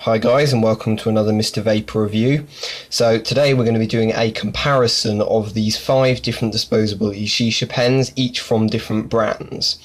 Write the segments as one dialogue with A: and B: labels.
A: Hi guys, and welcome to another Mr. Vapor review. So today we're going to be doing a comparison of these 5 different disposable Eshisha pens, each from different brands.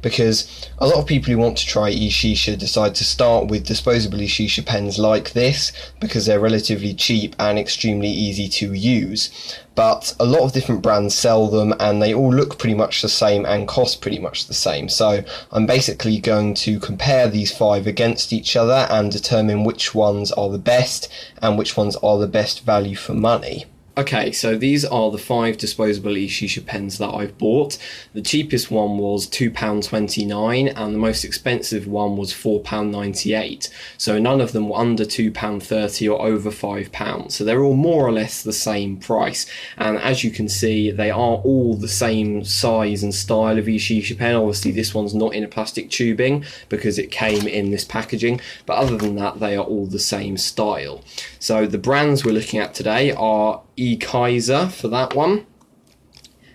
A: Because a lot of people who want to try Eshisha decide to start with disposable Eshisha pens like this because they're relatively cheap and extremely easy to use. But a lot of different brands sell them and they all look pretty much the same and cost pretty much the same. So I'm basically going to compare these 5 against each other and determine which ones are the best and which ones are the best value for money. Okay, so these are the 5 disposable Eshisha pens that I've bought. The cheapest one was £2.29 and the most expensive one was £4.98. So none of them were under £2.30 or over £5. So they're all more or less the same price. And as you can see, they are all the same size and style of Eshisha pen. Obviously this one's not in a plastic tubing because it came in this packaging. But other than that, they are all the same style. So the brands we're looking at today are Kaiser for that one,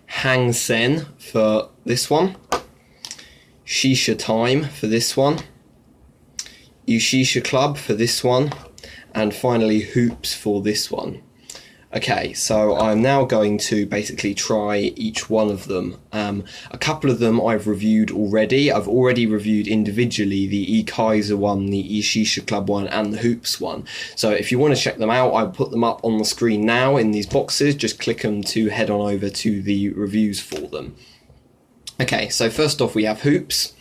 A: Hangsen for this one, Shisha Time for this one, Eshisha Club for this one, and finally Hoops for this one. Okay, so I'm now going to basically try each one of them. A couple of them I've reviewed already. I've already reviewed individually the Kaiser one, the Eshisha Club one, and the Hoops one. So if you want to check them out, I'll put them up on the screen now in these boxes. Just click them to head on over to the reviews for them. Okay, so first off we have Hoops.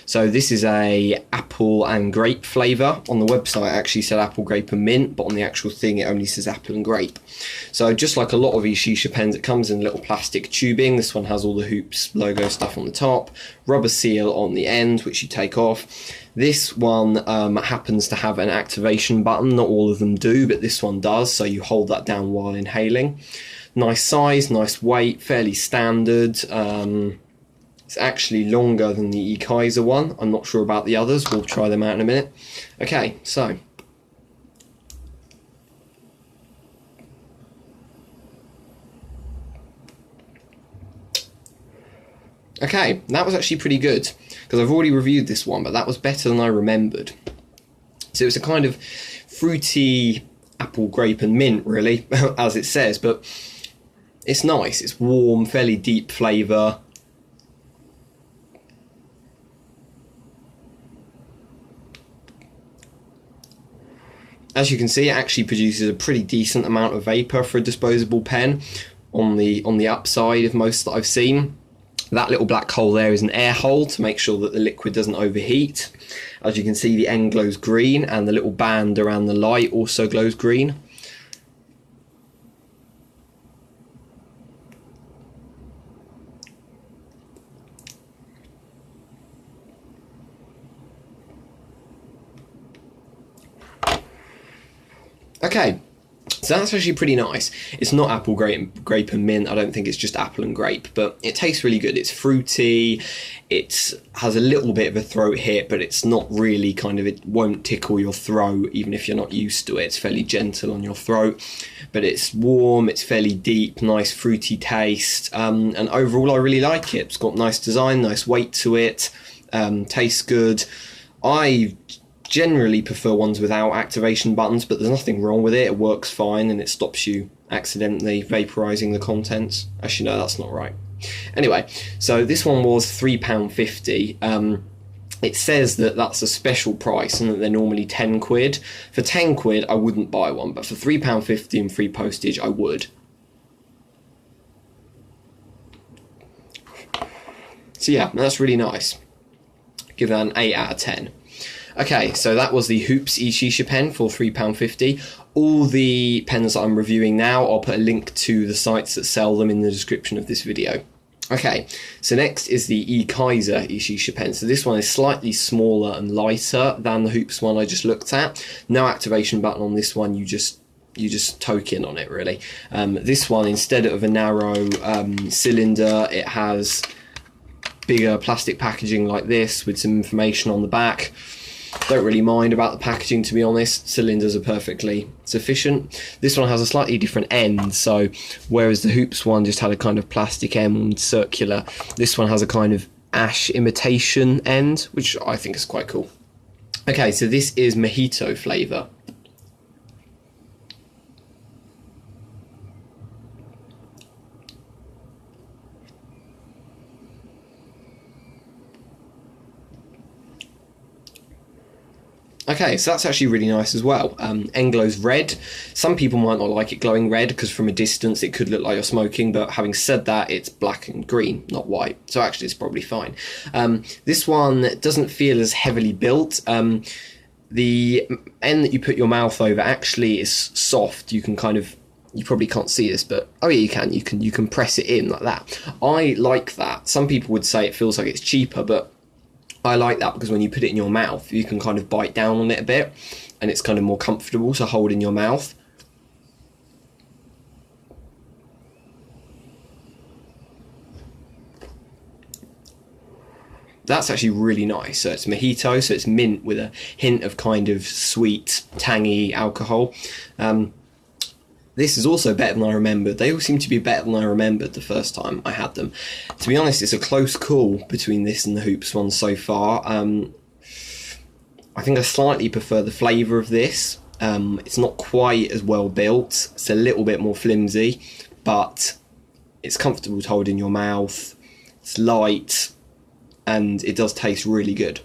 A: So this is a apple and grape flavour. On the website it actually said apple, grape and mint, but on the actual thing it only says apple and grape. So just like a lot of Eshisha pens, it comes in little plastic tubing. This one has all the Hoops logo stuff on the top, rubber seal on the end which you take off. This one happens to have an activation button. Not all of them do, but this one does, so you hold that down while inhaling. Nice size, nice weight, fairly standard. It's actually longer than the Kaiser one. I'm not sure about the others. We'll try them out in a minute. Okay, so. Okay, that was actually pretty good, because I've already reviewed this one, but that was better than I remembered. So it's a kind of fruity apple, grape and mint, really, as it says, but it's nice. It's warm, fairly deep flavour. As you can see, it actually produces a pretty decent amount of vapour for a disposable pen on the upside of most that I've seen. That little black hole there is an air hole to make sure that the liquid doesn't overheat. As you can see, the end glows green and the little band around the light also glows green. Okay, so that's actually pretty nice. It's not apple, grape and mint. I don't think it's just apple and grape, but it tastes really good. It's fruity. It has a little bit of a throat hit, but it's not really it won't tickle your throat even if you're not used to it. It's fairly gentle on your throat, but it's warm, it's fairly deep, nice fruity taste, and overall I really like it. It's got nice design, nice weight to it, tastes good. I generally prefer ones without activation buttons, but there's nothing wrong with it. It works fine and it stops you accidentally vaporizing the contents. Actually no, that's not right. Anyway, so this one was £3.50. It says that that's a special price and that they're normally 10 quid. For 10 quid I wouldn't buy one, but for £3.50 and free postage I would. So yeah, that's really nice. Give that an 8 out of 10. Okay, so that was the Hoops Eshisha pen for £3.50. All the pens that I'm reviewing now, I'll put a link to the sites that sell them in the description of this video. Okay, so next is the Kaiser Eshisha pen. So this one is slightly smaller and lighter than the Hoops one I just looked at. No activation button on this one, you just toke in on it really. This one, instead of a narrow cylinder, it has bigger plastic packaging like this with some information on the back. Don't really mind about the packaging, to be honest. Cylinders are perfectly sufficient. This one has a slightly different end, so whereas the Hoops one just had a kind of plastic end, circular, this one has a kind of ash imitation end, which I think is quite cool. Okay, so this is mojito flavour. Okay, so that's actually really nice as well. Englo's red. Some people might not like it glowing red because from a distance it could look like you're smoking, but having said that, it's black and green, not white. So actually it's probably fine. This one doesn't feel as heavily built. The end that you put your mouth over actually is soft. You can kind of, you probably can't see this, but oh yeah, you can press it in like that. I like that. Some people would say it feels like it's cheaper, but I like that because when you put it in your mouth, you can kind of bite down on it a bit and it's kind of more comfortable to hold in your mouth. That's actually really nice. So it's mojito, so it's mint with a hint of kind of sweet, tangy alcohol. This is also better than I remembered. They all seem to be better than I remembered the first time I had them. To be honest, it's a close call between this and the Hoops one so far. I think I slightly prefer the flavour of this. It's not quite as well built. It's a little bit more flimsy, but it's comfortable to hold in your mouth. It's light, and it does taste really good.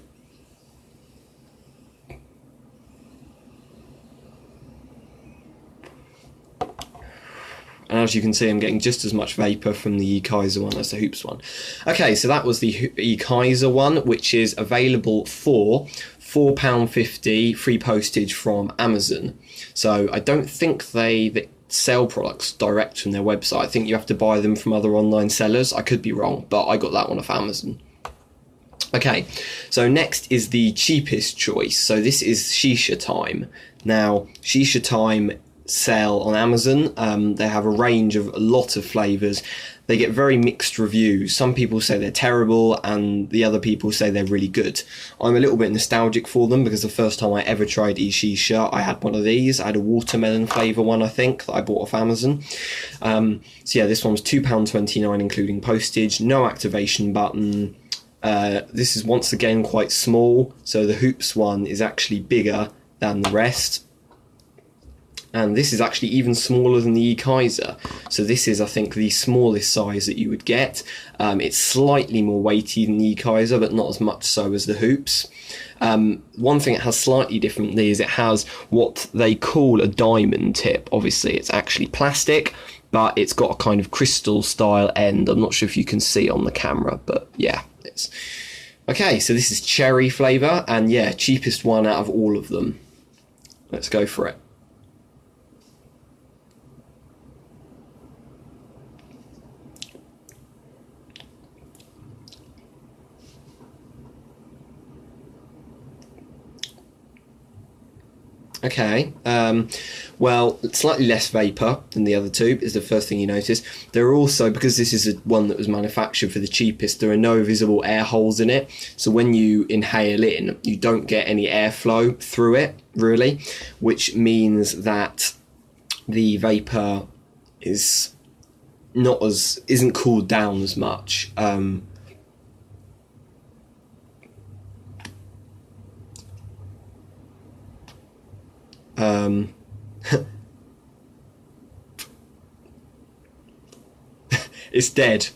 A: And as you can see, I'm getting just as much vapour from the Kaiser one as the Hoops one. Okay, so that was the Kaiser one, which is available for £4.50 free postage from Amazon. So I don't think they sell products direct from their website. I think you have to buy them from other online sellers. I could be wrong, but I got that one off Amazon. Okay, so next is the cheapest choice. So this is Shisha Time. Now, Shisha Time sell on Amazon. They have a range of a lot of flavours. They get very mixed reviews. Some people say they're terrible and the other people say they're really good. I'm a little bit nostalgic for them because the first time I ever tried Eshisha, I had one of these. I had a watermelon flavour one, I think, that I bought off Amazon. So yeah, this one's £2.29 including postage, no activation button. This is once again quite small, so the Hoops one is actually bigger than the rest. And this is actually even smaller than the Kaiser. So this is, I think, the smallest size that you would get. It's slightly more weighty than the Kaiser, but not as much so as the Hoops. One thing it has slightly differently is it has what they call a diamond tip. Obviously, it's actually plastic, but it's got a kind of crystal style end. I'm not sure if you can see on the camera, but yeah, it's... Okay, so this is cherry flavour, and yeah, cheapest one out of all of them. Let's go for it. Okay, well, slightly less vapour than the other two is the first thing you notice. There are also, because this is one that was manufactured for the cheapest, there are no visible air holes in it. So when you inhale in, you don't get any airflow through it, really, which means that the vapour is isn't cooled down as much. It's dead.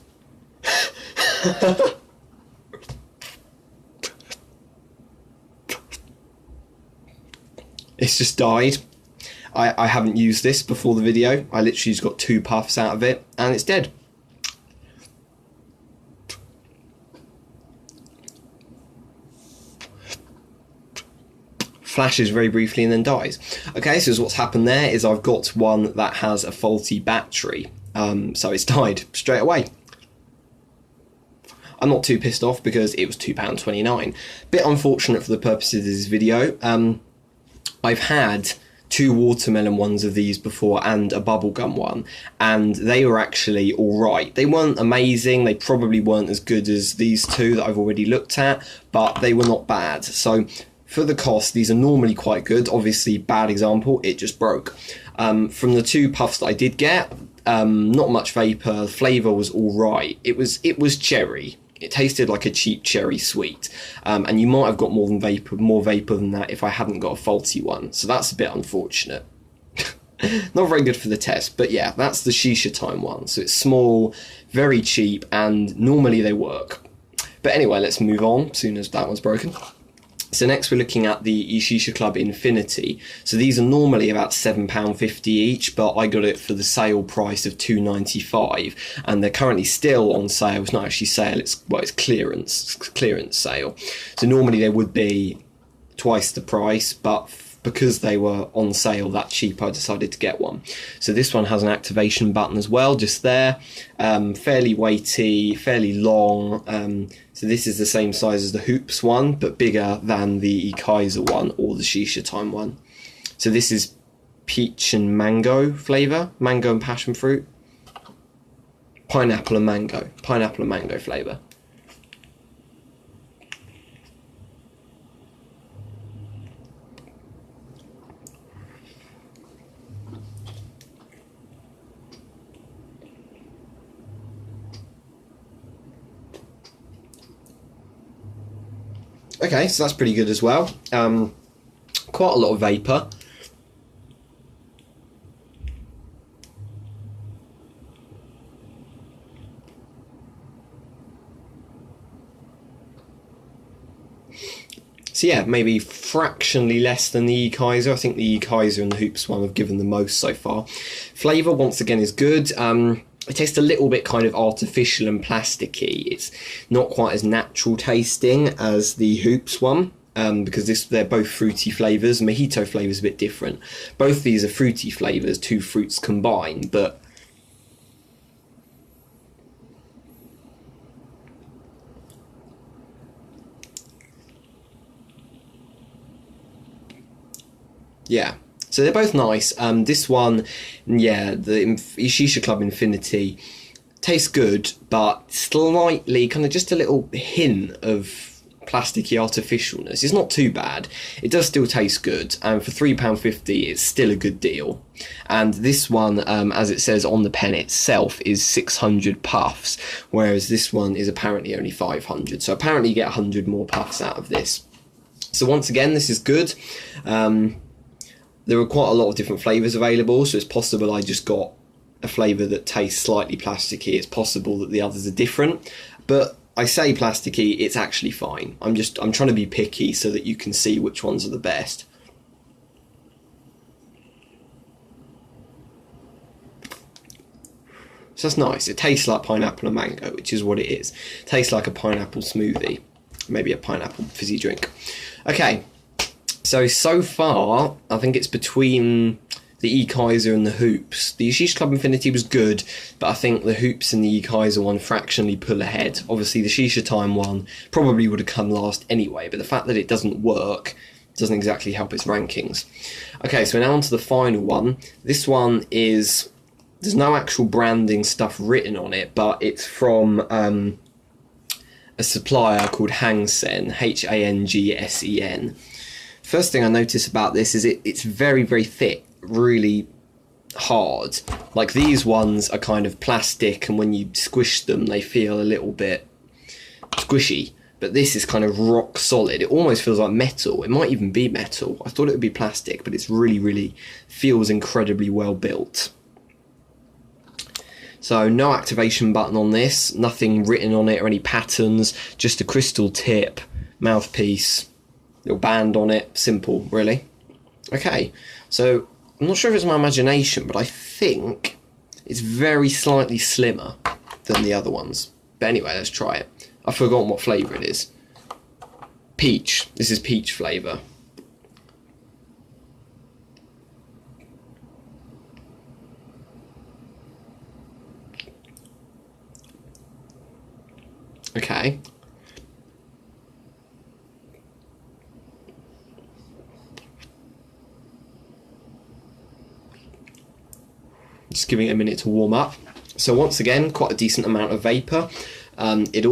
A: It's just died. I haven't used this before the video. I literally just got 2 puffs out of it and it's dead. Flashes very briefly and then dies. Okay, so what's happened there is I've got one that has a faulty battery, so it's died straight away. I'm not too pissed off because it was £2.29. Bit unfortunate for the purposes of this video. I've had 2 watermelon ones of these before and a bubblegum one, and they were actually alright. They weren't amazing, they probably weren't as good as these 2 that I've already looked at, but they were not bad. So for the cost, these are normally quite good. Obviously, bad example, it just broke. From the 2 puffs that I did get, not much vapour, the flavour was alright. It was cherry. It tasted like a cheap cherry sweet, and you might have got more vapor than that if I hadn't got a faulty one. So that's a bit unfortunate. Not very good for the test, but yeah, that's the Shisha Time one. So it's small, very cheap, and normally they work. But anyway, let's move on as soon as that one's broken. So next we're looking at the Eshisha Club Infinity. So these are normally about £7.50 each, but I got it for the sale price of £2.95, and they're currently still on sale. It's not actually sale, it's clearance sale. So normally they would be twice the price, but because they were on sale that cheap, I decided to get one. So this one has an activation button as well, just there. Fairly weighty, fairly long. So this is the same size as the Hoops one, but bigger than the Kaiser one or the Shisha Time one. So this is peach and mango flavour, mango and passion fruit. Pineapple and mango flavour. Okay, so that's pretty good as well. Quite a lot of vapour. So yeah, maybe fractionally less than the Kaiser. I think the Kaiser and the Hoops one have given the most so far. Flavour, once again, is good. It tastes a little bit kind of artificial and plasticky. It's not quite as natural tasting as the Hoops one, because they're both fruity flavours. Mojito flavour is a bit different. Both these are fruity flavours, two fruits combined, but yeah. So they're both nice. This one, yeah, the Eshisha Club Infinity tastes good, but slightly, kind of just a little hint of plasticky artificialness. It's not too bad. It does still taste good, and for £3.50 it's still a good deal. And this one, as it says on the pen itself, is 600 puffs, whereas this one is apparently only 500. So apparently you get 100 more puffs out of this. So once again, this is good. There are quite a lot of different flavours available, so it's possible I just got a flavour that tastes slightly plasticky. It's possible that the others are different, but I say plasticky, it's actually fine. I'm trying to be picky so that you can see which ones are the best. So that's nice. It tastes like pineapple and mango, which is what it is. It tastes like a pineapple smoothie, maybe a pineapple fizzy drink. Okay. So far, I think it's between the Kaiser and the Hoops. The Eshisha Club Infinity was good, but I think the Hoops and the Kaiser one fractionally pull ahead. Obviously, the Shisha Time one probably would have come last anyway, but the fact that it doesn't work doesn't exactly help its rankings. Okay, so now on to the final one. This one is... there's no actual branding stuff written on it, but it's from a supplier called Hangsen, Hangsen. First thing I notice about this is it's very, very thick, really hard. Like these ones are kind of plastic, and when you squish them they feel a little bit squishy, but this is kind of rock solid. It almost feels like metal. It might even be metal. I thought it would be plastic, but it's really, really feels incredibly well built. So no activation button on this, nothing written on it or any patterns, just a crystal tip, mouthpiece, little band on it, simple, really. Okay, so I'm not sure if it's my imagination, but I think it's very slightly slimmer than the other ones. But anyway, let's try it. I've forgotten what flavour it is. Peach. This is peach flavour. Okay. Just giving it a minute to warm up. So once again, quite a decent amount of vapour. It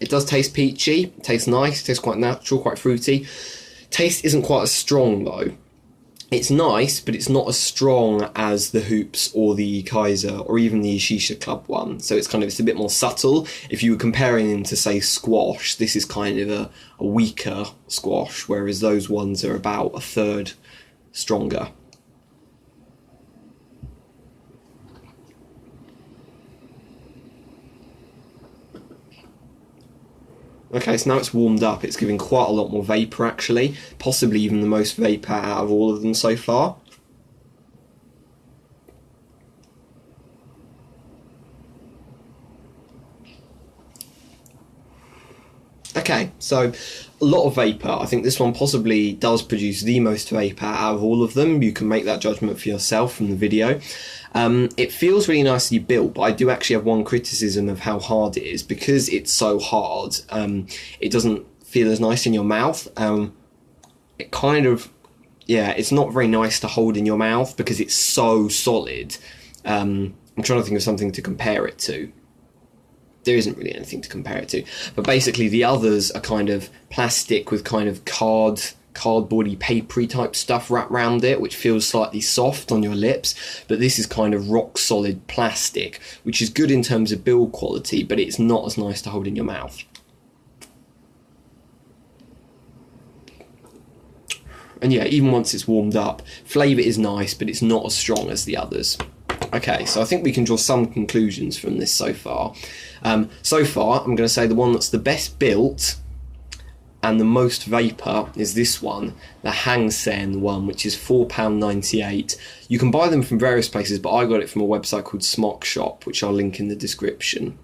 A: does taste peachy, it tastes nice, it tastes quite natural, quite fruity. Taste isn't quite as strong though. It's nice, but it's not as strong as the Hoops or the Kaiser or even the Eshisha Club one. So it's a bit more subtle. If you were comparing them to, say, squash, this is kind of a weaker squash, whereas those ones are about a third stronger. Okay, so now it's warmed up, it's giving quite a lot more vapour actually, possibly even the most vapour out of all of them so far. Okay, so a lot of vapour. I think this one possibly does produce the most vapour out of all of them. You can make that judgment for yourself from the video. It feels really nicely built, but I do actually have one criticism of how hard it is. Because it's so hard, it doesn't feel as nice in your mouth. It kind of, yeah, it's not very nice to hold in your mouth because it's so solid. I'm trying to think of something to compare it to. There isn't really anything to compare it to, but basically the others are kind of plastic with kind of cardboardy, papery type stuff wrapped around it, which feels slightly soft on your lips, but this is kind of rock solid plastic, which is good in terms of build quality, but it's not as nice to hold in your mouth. And yeah, even once it's warmed up, flavour is nice, but it's not as strong as the others. Okay, so I think we can draw some conclusions from this so far. So far, I'm going to say the one that's the best built and the most vapour is this one, the Hangsen one, which is £4.98. You can buy them from various places, but I got it from a website called Smock Shop, which I'll link in the description.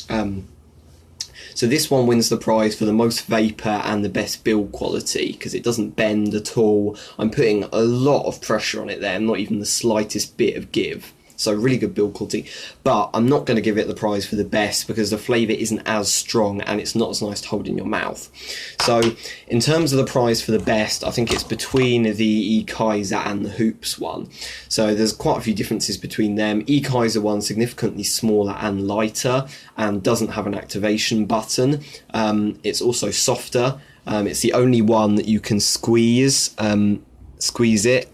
A: So this one wins the prize for the most vapour and the best build quality because it doesn't bend at all. I'm putting a lot of pressure on it there, not even the slightest bit of give. So really good build quality, but I'm not going to give it the prize for the best because the flavour isn't as strong and it's not as nice to hold in your mouth. So in terms of the prize for the best, I think it's between the Kaiser and the Hoops one. So there's quite a few differences between them. Kaiser one significantly smaller and lighter and doesn't have an activation button. It's also softer. It's the only one that you can squeeze it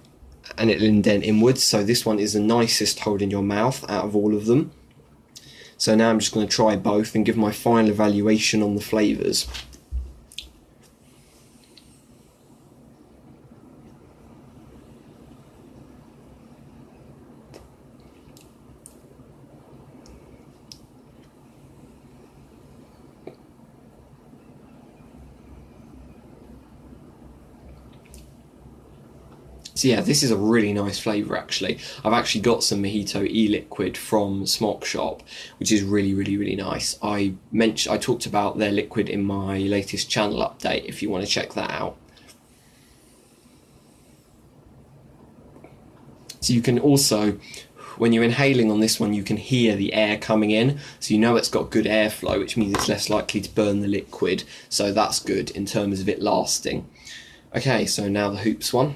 A: and it'll indent inwards, so this one is the nicest to hold in your mouth out of all of them. So now I'm just going to try both and give my final evaluation on the flavours. So yeah, this is a really nice flavour actually. I've actually got some Mojito e-liquid from Smock Shop, which is really, really, really nice. I talked about their liquid in my latest channel update if you want to check that out. So you can also, when you're inhaling on this one, you can hear the air coming in, so you know it's got good airflow, which means it's less likely to burn the liquid, so that's good in terms of it lasting. Okay, so now the Hoops one.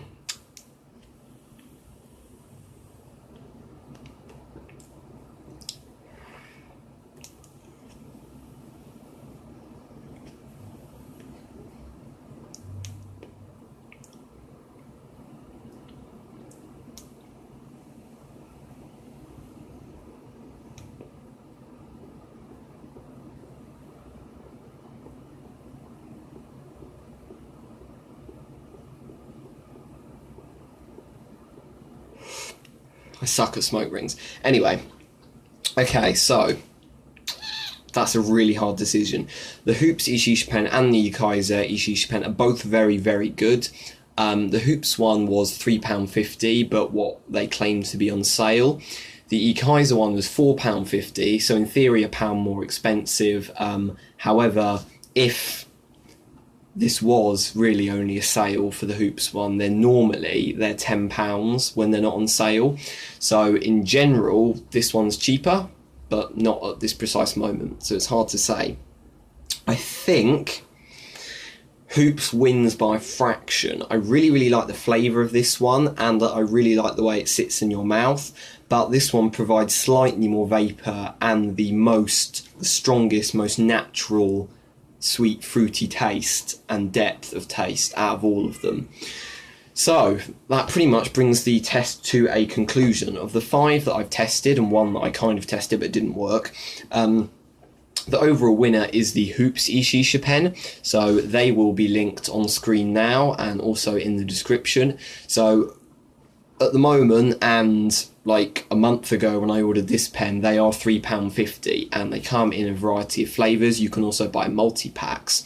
A: I suck at smoke rings. Anyway, okay, so that's a really hard decision. The Hoops Eshisha pen and the Kaiser Eshisha pen are both very, very good. The Hoops one was £3.50, but what they claimed to be on sale. The Kaiser one was £4.50, so in theory a pound more expensive. However, if this was really only a sale for the Hoops one, then normally they're £10 when they're not on sale. So in general, this one's cheaper, but not at this precise moment, so it's hard to say. I think Hoops wins by a fraction. I really, really like the flavour of this one, and I really like the way it sits in your mouth, but this one provides slightly more vapour and the strongest, most natural sweet fruity taste and depth of taste out of all of them. So that pretty much brings the test to a conclusion. Of the 5 that I've tested and one that I kind of tested but didn't work, the overall winner is the Hoops Eshisha pen. So they will be linked on screen now and also in the description. So at the moment, and like a month ago when I ordered this pen, they are £3.50 and they come in a variety of flavours. You can also buy multi-packs.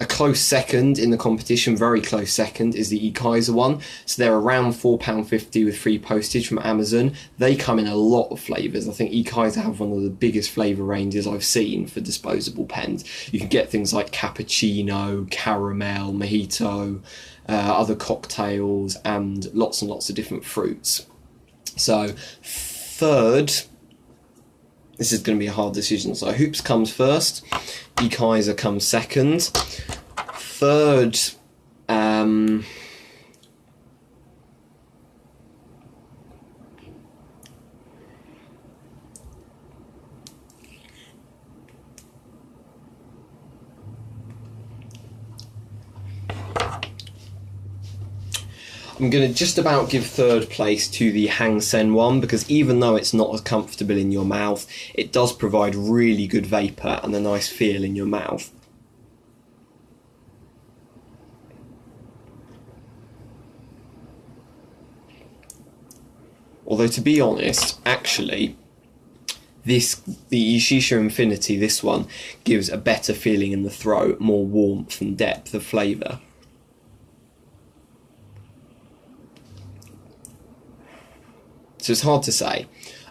A: A close second in the competition, very close second, is the Kaiser one. So they're around £4.50 with free postage from Amazon. They come in a lot of flavours. I think Kaiser have one of the biggest flavour ranges I've seen for disposable pens. You can get things like cappuccino, caramel, mojito, other cocktails, and lots of different fruits. So third, this is going to be a hard decision. So Hoops comes first, Kaiser comes second. Third, I'm going to just about give third place to the Hangsen one, because even though it's not as comfortable in your mouth, it does provide really good vapour and a nice feel in your mouth. Although, to be honest, actually, the Eshisha Infinity, this one, gives a better feeling in the throat, more warmth and depth of flavour. So it's hard to say.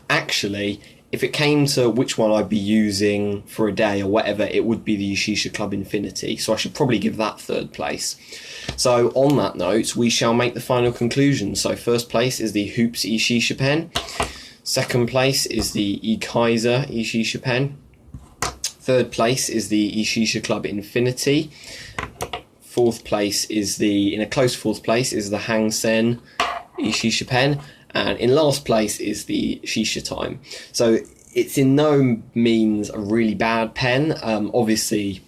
A: Actually, if it came to which one I'd be using for a day or whatever, it would be the Shisha Club Infinity. So I should probably give that third place. So on that note, we shall make the final conclusion. So first place is the Hoops Eshisha pen. Second place is the Kaiser Eshisha pen. Third place is the Eshisha Club Infinity. Fourth place is in a close fourth place is the Hangsen Eshisha pen. And in last place is the Shisha Time. So it's in no means a really bad pen. Obviously,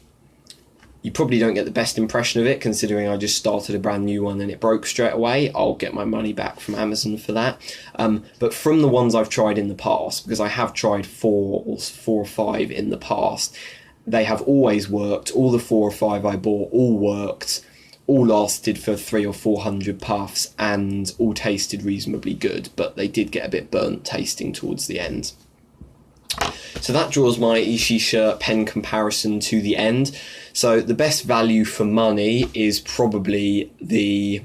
A: you probably don't get the best impression of it, considering I just started a brand new one and it broke straight away. I'll get my money back from Amazon for that. But from the ones I've tried in the past, because I have tried four or five in the past, they have always worked. All the 4 or 5 I bought all worked. All lasted for 300 or 400 puffs and all tasted reasonably good, but they did get a bit burnt tasting towards the end. So that draws my Eshisha pen comparison to the end. So the best value for money is probably the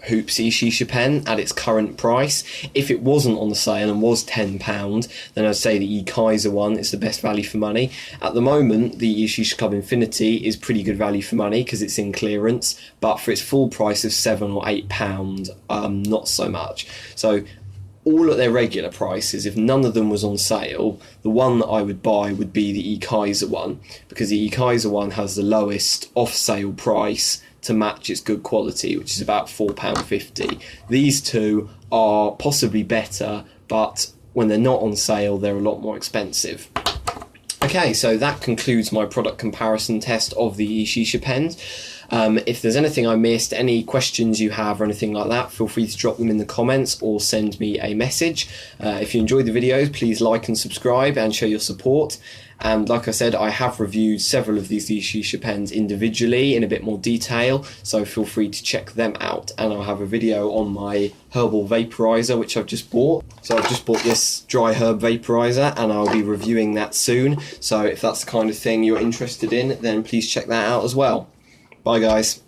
A: Hoops Eshisha pen at its current price. If it wasn't on the sale and was £10, then I'd say the Kaiser one is the best value for money. At the moment, the Eshisha Club Infinity is pretty good value for money because it's in clearance, but for its full price of £7 or £8, not so much. So all at their regular prices, if none of them was on sale, the one that I would buy would be the Kaiser one, because the Kaiser one has the lowest off-sale price to match its good quality, which is about £4.50. These two are possibly better, but when they're not on sale, they're a lot more expensive. Okay, so that concludes my product comparison test of the Eshisha pens. If there's anything I missed, any questions you have or anything like that, feel free to drop them in the comments or send me a message. If you enjoyed the videos, please like and subscribe and show your support. And like I said, I have reviewed several of these Eshisha pens individually in a bit more detail, so feel free to check them out. And I'll have a video on my herbal vaporizer, which I've just bought. So I've just bought this dry herb vaporizer and I'll be reviewing that soon. So if that's the kind of thing you're interested in, then please check that out as well. Bye guys.